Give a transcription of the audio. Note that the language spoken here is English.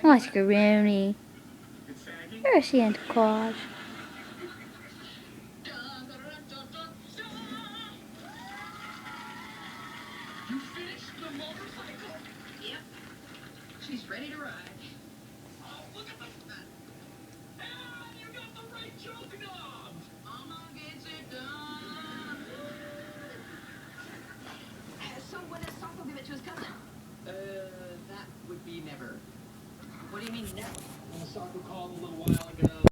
Mascaroni. You're Santa Claus. You finished the motorcycle? Yep. She's ready to ride. Oh, look at the... And you got the right choke knob! Mama gets it done. So when does Socko give it to his cousin? That would be never. What do you mean never? Well, Socko called a little while ago.